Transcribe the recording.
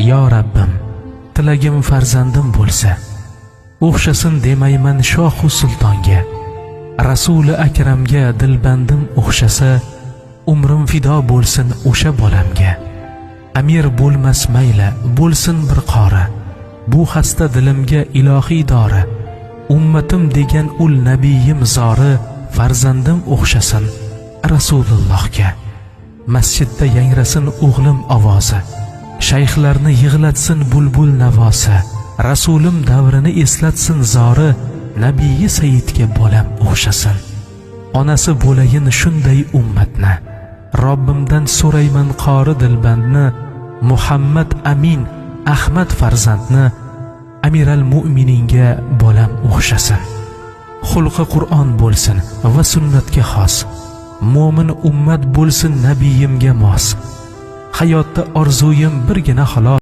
yo Rabbim, tilagim farzandim bo'lsa, o'xshasin demayman shohu sultonga. Rasuli akramga dilbandim o'xshasa, umrim fido bo'lsin o'sha bolamga. Amir bo'lmas mayli, bo'lsin bir qori, bu xasta dilimga ilohiy dori. Ummatim degan ul nabiyim zori, farzandim o'xshasin Rasulullohga. Masjidda yangrasin o'g'lim ovozi, shayxlarni yig'latsin bulbul navosi. Rasulim davrini eslatsin zori, nabiyi sayyidga bolam o'xshasin. Onasi bo'layin shunday ummatni, Robbimdan so'rayman qori dilbandni. Muhammad Amin Ahmad farzandni, Amiral Mu'mininga bolam o'xshasin. Xulqi Qur'on bo'lsin va sunnatga xos, mo'min ummat bo'lsin nabiyimga mos. Hayotda orzuyim birgina xolos,